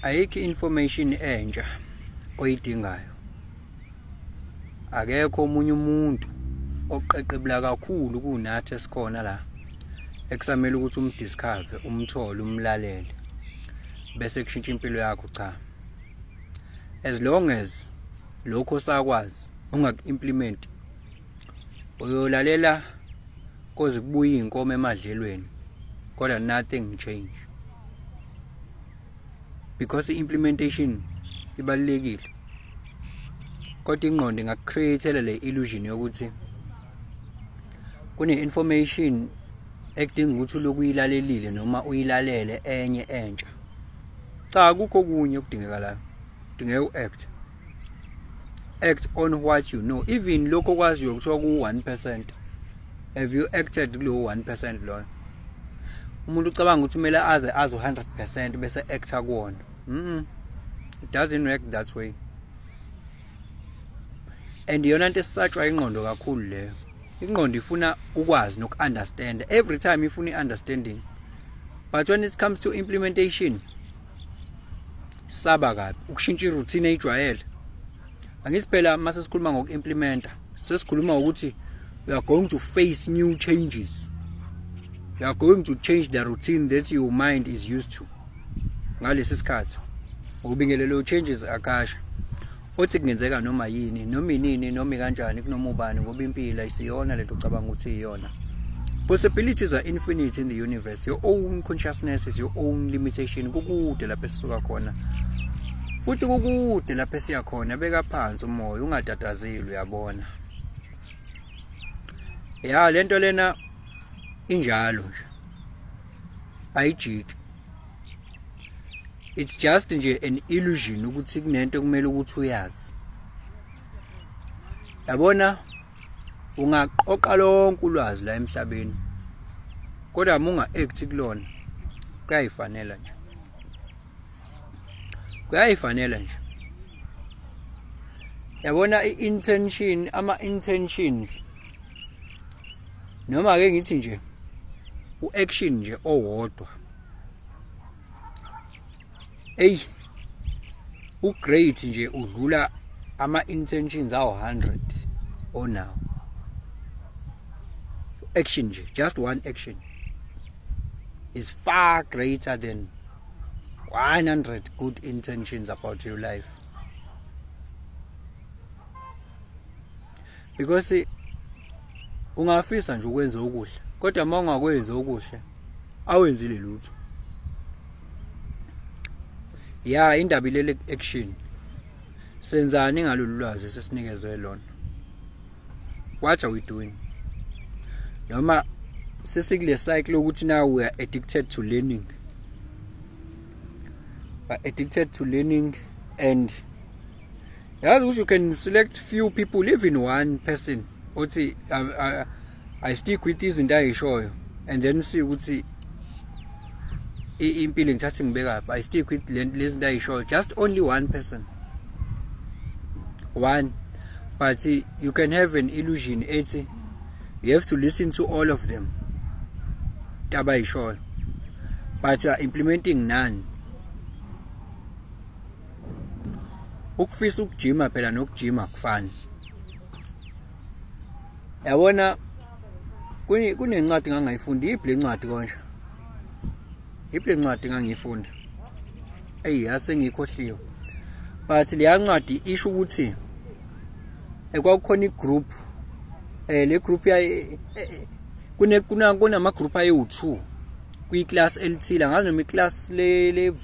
ayikho information entsha oyidingayo. Akekho omunye umuntu oqeqebula kakhulu kunathi esikhona la ekusamele ukuthi umdiscover, umthole, umlalele bese kushintsha impilo yakho. Cha, as long as lokho sakwazi ungaku-implement, uyolalela koze kubuye inkomo emadlelweni kodwa nothing change, because i-implementation ibalulekile. Kodwa ingqondo ingakukreathela le illusion yokuthi kune-information ekudinga ukuthi uloku uyilalelile noma uyilalele enye entsha. Cha, akukho okunye okudingekalayo, udingeka u-act on what you know. Even lokho okwaziyo kuthiwa ku-1%, have you acted kulo 1% loyo? Umuntu ucabanga ukuthi kumele aze 100% bese acta kuwona. It doesn't work that way. And yona into esisatshwa ingqondo kakhulu leyo. Ingqondo ifuna ukwazi noku-understand. Every time ifuna i-understanding. But when it comes to implementation, saba kabi ukushintsha i-routine ejwayele. Angithi phela mase sikhuluma ngoku-implementa, sesikhuluma ukuthi we are going to face new changes. You are going to change the routine that your mind is used to. Ngalesi sikhathi ubingelelo changes akasha. Othi kungenzeka noma yini, noma inini, noma kanjani, kunoma ubani, ngoba impilo isiyona lento ucabanga ukuthi iyona. Possibilities are infinite in the universe. Your own consciousness is your own limitation. Kukude lapho esisuka khona. Futhi kukude lapho esiya khona. Beka phansi umoya, ungatatazeli, uyabona. Ya lento lena injalo nje. Ayijiki. It's just nje an illusion ukuthi kunento kumele ukuthi uyazi. Yabona, ungaqoqa lonke ulwazi la emhlabeni, kodwa uma unga-act kulona kuyayifanela nje. Kuyayifanela nje. Yabona i-intention, ama-intentions, noma ake ngithi nje u-action nje owodwa, u-great nje udlula ama-intentions awu-100 onawo. Action nje, just one action is far greater than 100 good intentions about your life. Because ungafisa nje ukwenza okuhle, kodwa uma ungakwenza okuhle awenzile lutho. Ya indaba ilele action. Senzani ngalolu lwazi sesinikezwe lona? What are we doing? Noma sesikule cycle ukuthi now we are addicted to learning. We are addicted to learning, and you can select few people, even one person. Uthi I stick with izinto ayishoyo, and then see ukuthi impilo ngithathe ngibeka. I stick with lezi zinto ayishoyo. Just only one person. One. But you can have an illusion. You have to listen to all of them. But you are implementing none. Ukufisa ukujima phela nokujima kufani. Yabona kunencwadi ngangayifunda, ible ncwadi konje. Ible ncwadi ngangiyifunda. Ase ngikhohliwe. But le ncwadi isho ukuthi ekwakukhona igroup, le group ya kunama group ayi-2 kwi class elithile, ngazi noma iclass le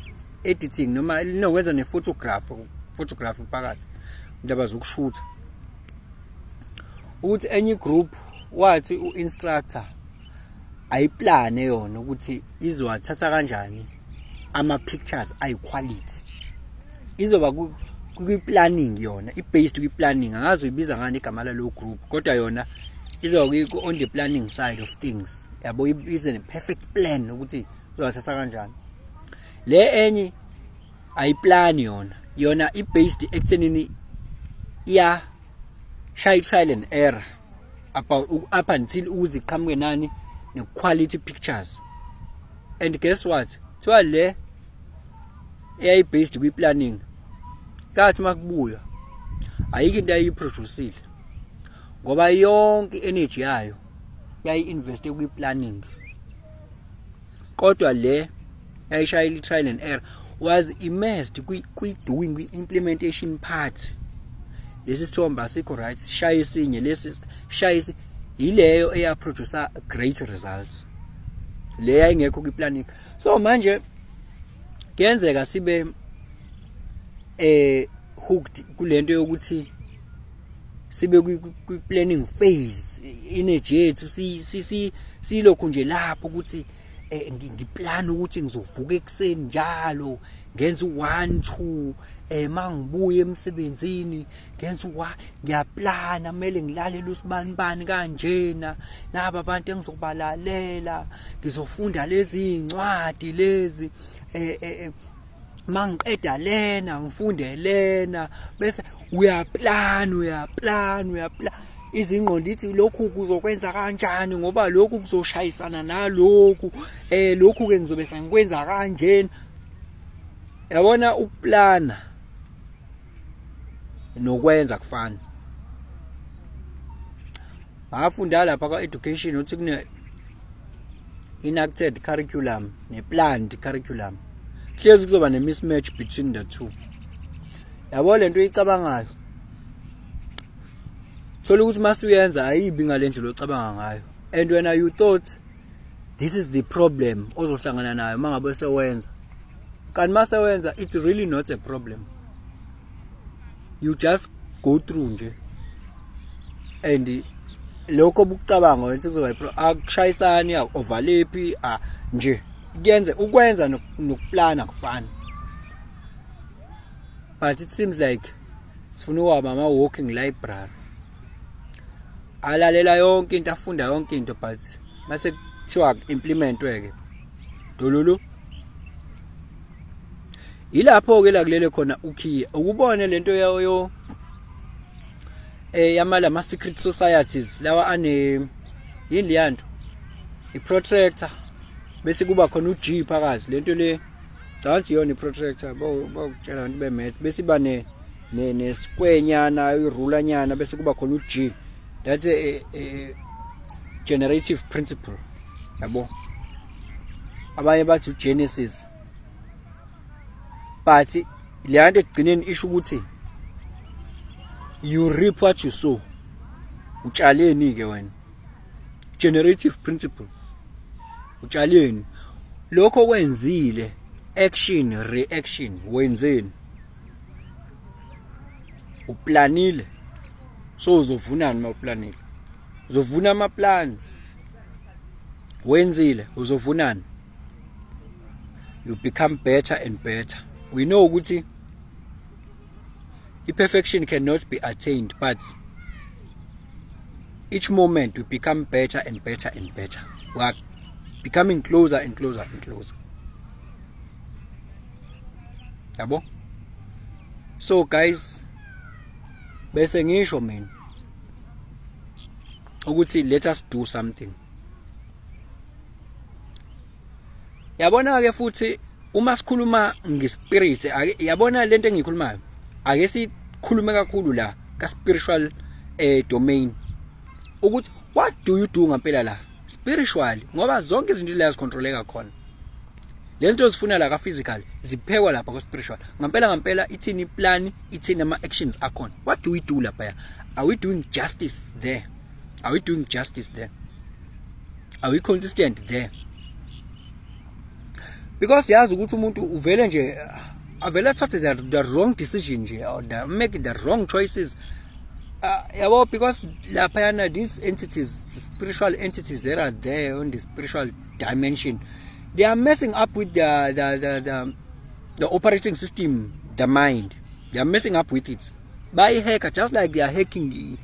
editing noma linokwenza ne photography phakathi, indaba zokushutha. Ukuthi enye group wathi u-instructor ayiplane yona ukuthi izowathatha kanjani ama pictures ayi-quality. Izoba kwi-planning yona, i-based kwi-planning. Angazi uyibiza ngani igama lalo group, kodwa yona izoba on the planning side of things. Yabo ize ne perfect plan ukuthi uzothatha kanjani. Le enye ayiplan yona i-based ekuthenini iya trial and error about up until uziqhamuke nani ne-quality pictures. And guess what? So le eyayi-based kwi-planning, kathi makubuya ayikho into ayiproducile ngoba yonke energy yayo yayi-investe kwi-planning. Kodwa le yayishayela i-trial and error was immersed kwi-doing, kwi-implementation part. Lesi sithombe asikho right, shaya esinye lesi shaya yileyo eyaproducer great results, le yayingekho kwi-planning. So manje kuyenzeka sibe hooked kulento yokuthi sibe kwi-planning phase, energy yethu silokhu nje lapho ukuthi ngiplan ukuthi ngizovuka ekuseni njalo ngenza u1 2 mangibuye emsebenzini ngenza ngiyaplana, kumele ngilalele usibanibani kanjena, naba abantu engizobalalela, ngizofunda lezi incwadi lezi, mangiqeda lena ngifunde lena, bese uyaplan izingqondo ithi lokhu kuzokwenza kanjani ngoba lokhu kuzoshayisana nalokhu, lokhu ke ngizobe sengikwenza kanjena. Yabona ukuplana nokwenza kufana. Bafunda lapha kwa-education uthi kune enacted curriculum ne-planned curriculum. Hlezi kuzoba ne-mismatch between the two. Yabo lento uyicabangayo, thola ukuthi masuyenza ayibi ngale ndlela ocabanga ngayo, and when you thought this is the problem ozohlangana nayo mangabe sewenza, kanti masewenza it's really not a problem, you just go through nje, and lokho obukucabanga wenza kuzoba akushayisani overlapi nje kuyenze ukwenza nokuplana kufana. But it seems like sifuna ukuba ama-walking library, alalela yonke into, afunda yonke into, but mase kuthiwa implementwe-ke dololo. Ilapho-ke la kulele khona ukhiye ukubone lento yayo yama secret societies lawa yini liyanto i-protractor, bese kuba khona uG phakathi. Lento le cathi yona i-protractor bawutshela abantu be-maths, bese iba ne-square nyana, i-ruler nyana, bese kuba khona uG. That's a generative principle, yabo. Abanye bathi Genesis, but le nto ekugcineni isho ukuthi you reap what you sow. Utshaleni ke wena, generative principle. Utshaleni lokho kwenzile, action reaction, wenzeni, uplanile, so uzovunani mawuplanile, uzovuna ama-plans. Wenzile uzovunani, you become better and better. We know ukuthi perfection cannot be attained, but each moment we become better and better and better. We are becoming closer and closer and closer. Yabo? So guys, bese ngisho mina ukuthi let us do something. Yabona ke futhi uma sikhuluma ngespirit, yabona lento engiyikhulumayo, ake sikhulume kakhulu la ka spiritual domain, ukuthi what do you do ngempela la spiritual, ngoba zonke izinto la zicontroleka khona. Lezinto zifuna la ka physical ziphekwa lapha ku spiritual. Ngempela ithini plan, ithini ama actions akhona. What do we do lapha? Are we doing justice there? Are we doing justice there? Are we consistent there? Because yazi ukuthi umuntu uvele nje avela thathe the wrong decision nje, or make the wrong choices. Yabo, because lapha yana these entities, the spiritual entities that are there on the spiritual dimension, they are messing up with the operating system, the mind. They are messing up with it. By hacker, just like they are hacking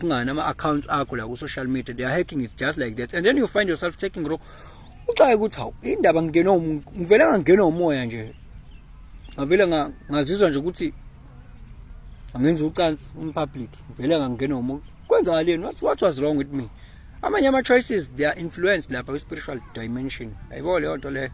ama accounts akho la ku social media, they are hacking it just like that. And then you find yourself taking wrong. Ucaye ukuthi hawu indaba ngivele ngangena umoya nje. Ngavele ngazizwa nje ukuthi angenza ucansi in public. Ngivele ngangena umoya. Kwenzakaleni? What was wrong with me? Amanye ama choices they are influenced lapha ku spiritual dimension. Ayibona leyo nto le.